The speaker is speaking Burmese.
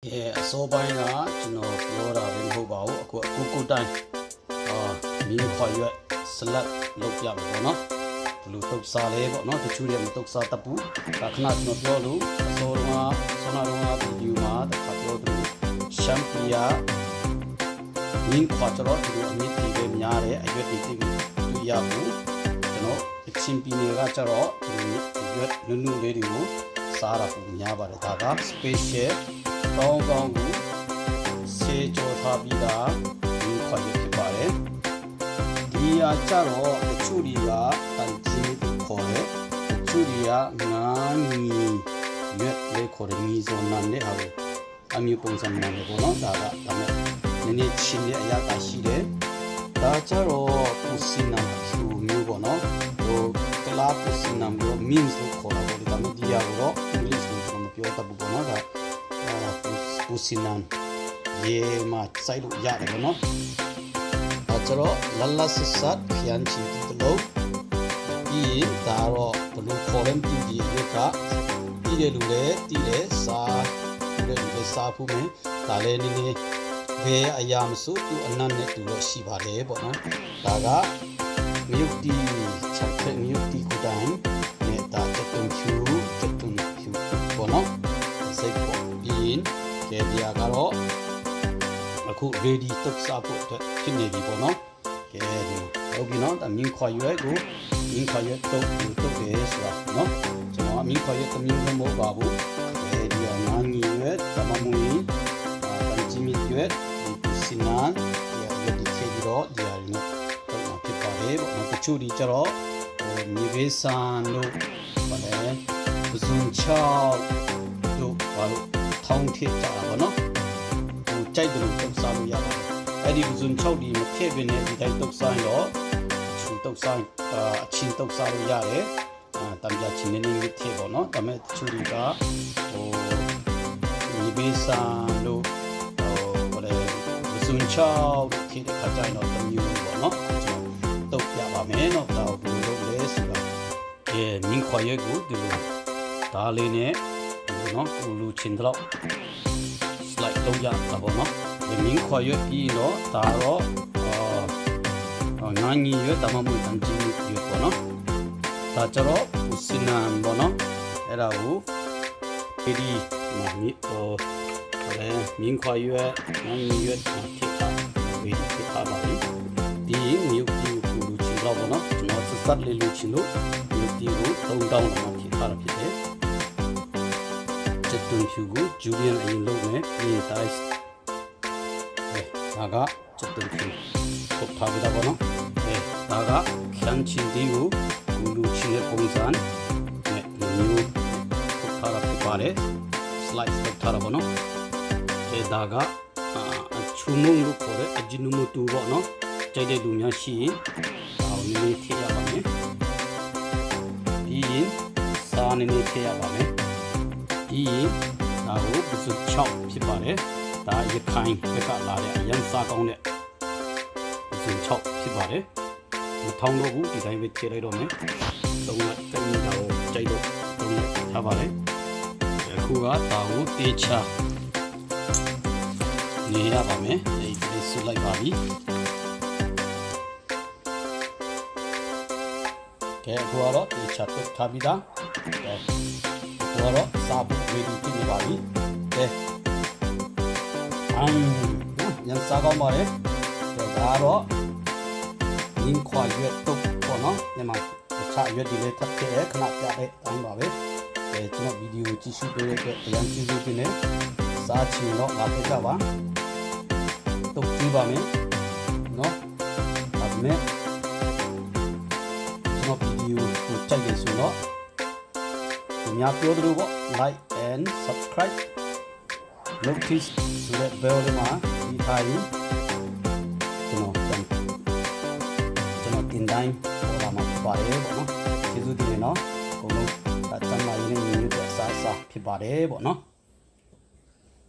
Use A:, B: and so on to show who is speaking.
A: အစောပိုင်းကကျွန်တော်ပြောတာပဲမဟုတ်ပါဘူးအခုတိုင်းမင်းခွာရွက်ဆလတ်လုပ်ပြမယ်ပေါ့နော်ဘယ်လိုတုတ်စားလဲပေါ့နော်တချို့တွေမတုတ်စားတတ်ဘူးဒါခဏကျွန်တော်ပြောလို့အစောတုန်းကဗီဒီယိုမှာတစ်ခါပြောသူရှမ်ပီယာမင်းခွာကျတော့ဒီလိုအမြင့်ကြီးပဲများတယ်အရွက်တွေသိတွေ့ရဘူးကျွန်တော်အချင်းပီနယ်ကကျတော့ဒီရွက်နုနုလေးတွေကိုစားတာပုံများပါတယ်ဒါက special ကောင်းကိုဆေးကြောထားပြီးသားဒီခွာရဖြစ်ပါတယ်ဒီအကြတော့တချို့တွေကတန်ကြီးခေါ်တယ်တချို့တွေကငါးငီရွက်လေးခေါ်တယ်ငီဇွန်နန်တဲ့ဟာကိုအမျိုးပုံစံနာမယ်ပေါ့နော်ဒါမဲ့နည်းနည်းချင်းတဲ့အရာတာရှိတယ်ဒါကြတော့ပူစီနာဖြူမျိုးပေါ့နော်ဟိုကလာပူစီနာမျိုး means လို့ခေါ်တာပေါ့ဒါမဲ့ဒီဟာကိုတော့ English လို့ကျွန်တော်မပြောတတ်ဘူးပေါ့နော်ဒါပူစီနန်ရေမှာစိုက်လို့ရတယ်ပေါ့နော်ဒါကြတော့လလဆဆတ်ခရန်ချီတလို့ဒီဒါတော့ဘလို့ခေါ်လဲပြည်ဒီရက်ကပြည်တယ်လို့လေတီးတယ်စားတယ်လို့လေစားဖို့မယ်ဒါလည်းနည်းနည်းဘယ်အရာမဆိုသူအနတ်နဲ့တူတော့ရှိပါတယ်ပေါ့နော်ဒါကမြုပ်တီချက်ဖက်မြုပ်တီကိုတိုင်းနဲ့ဒါချက်တုံဖြူပေါ့နော်စိတ်ပေါ့ပြီးရင်ကဲဒီကတော့အခု ready တုတ်စားဖို့အတွက်ဖြစ်နေပြီပေါ့နော်ကဲဒီဟုတ်ပြီနော်အမြင့်ခွာရွက်ကိုမြင့်ခွာရွက်တုတ်တယ်ဆိုတာနော်ကျွန်တော်အမြင့်ခွာရွက်တစ်မျိုးမဟုတ်ပါဘူးကဲဒီငါးငီရွက်တမမွေတန်ကြီးမြရွက်ဒီစင်နန်ဒီရွက်ဒီခေပြီးတော့ဒီအရင်တော့တုတ်မှာဖြစ်ပါတယ်ပေါ့နော်တချို့ဒီကျတော့မြေဘေးဆန်တို့ဗါလဲပဇွန်ချောက်တို့ဘာလို့ထောင်းထစ်ကြတာပေါ့နော်ဟိုကြိုက်တယ်လို့တုတ်စားလို့ရပါတယ်အဲ့ဒီပဇွန်ချောက်ဒီမထည့်ပင်နဲ့ဒီတိုင်းတုတ်စားတော့ချူတုတ်စားအချင်းတုတ်စားလို့ရတယ်တမ်းကြချင်းနေနေထည့်ပေါ့နော်ဒါမဲ့တချို့တွေကဟိုမြေဘေးဆန်တို့ဟိုဘာလဲပဇွန်ချောက်ထည့်တဲ့ခါကျရင်တော့တမျိုးပေါ့နော်ကျွန်တော်တုတ်ပြပါမယ်နော်ဒါကိုဘယ်လိုလုပ်လဲဆိုတာမြင်းခွာရွက်ကိုဒီလိုဒါလေးနဲ့နော်ကိုလူချင်းတော့ slide လုပ်ရတာပေါ့နော်ဒီမြင်းခွာရွက်ပြီးတော့ဒါတော့ငါးငီရွက်တမမွေတန်ကြီးရွက်ပေါ့နော်ဒါကြတော့စင်နံပေါ့နော်အဲ့ဒါကိုဒီမြင်းခွာရွက်ငါးငီရွက်ထည့်ထားပြီးထည့်ထားပါပြီဒီမြုပ်ကြီးကိုလူချင်းတော့ပေါ့နော်ကျွန်တော်စက်လေးလူချင်းလို့မြုပ်ကြီးကို3တောင်းတော့ထည့်ထားတာဖြစ်တယ်ချက်တုံဖြူကိုဂျူလီယန်အရင်လုပ်မယ်ပြီးရင် dice ဒါကချက်တုံဖြူပုတ်ထားပြတာပေါ့နော်ဒါကခန်းချင်းဒီကိုလူချင်းရဲ့ပုံစံနဲ့မျိုးပုတ်ထားတာဖြစ်ပါတယ် slice ပုတ်ထားတာပေါ့နော်ဒါကအချူမုံလို့ခေါ်တဲ့အဂျီနူမတူပေါ့နော်ကြိုက်တဲ့လူများရှိရင်ဒါကိုနည်းနည်းထည့်ရပါမယ်ပြီးရင်စားနည်းနည်းထည့်ရပါမယ်ဒီဒါကိုပစု6ဖြစ်ပါတယ်ဒါရခိုင်ဘက်ကလာတဲ့အရန်စားကောင်းတဲ့ပစု6ဖြစ်ပါတယ်မထောင်းတော့ဘူးဒီတိုင်းပဲထည့်လိုက်တော့မယ်သုံးလိုက်တိုင်းဒါကိုကြိုက်တော့သုံးလိုက်ထားပါတယ်အခုကဒါကိုတေချာနေရပါမယ်ဒီဆုလိုက်ပါပြီကဲအခုကတော့တေချာတုတ်ထားပြီးသားတော့စားဖို့ ready ဖြစ်နေပါပြီကဲညစားကောင်းပါလေဒါတော့ရင်းခွာရွက်တုပ်ပေါ့နော်ဒီမှာတခြားရွက်တွေလည်းထပ်ထည့်ခဏပြတဲ့အတိုင်းပါပဲကျွန်တော်ဗီဒီယိုကြည့်ရှုပေးတဲ့အတွက်အရင်ကျေးဇူးတင်နေစားချင်တော့လာဖက်ကြပါတုပ်ကြည့်ပါမယ်နော်ဒါပေမဲ့ကျွန်တော်ဗီဒီယိုကိုကြိုက်တယ်ဆိုတော့များပြောသလိုပေါ့ like and subscribe notice ဆိုတဲ့ bell လေးမှာဒီထားရင်ကျွန်တော်တင်တိုင်းပေါ်လာမှာဖြစ်ပါတယ်ပေါ့နော်ကျေးဇူးတင်နေနော်အကုန်လုံးဒါတမ်းမာရင်းနဲ့ညီညွတ်တဲ့အစားအစာဖြစ်ပါတယ်ပေါ့နော်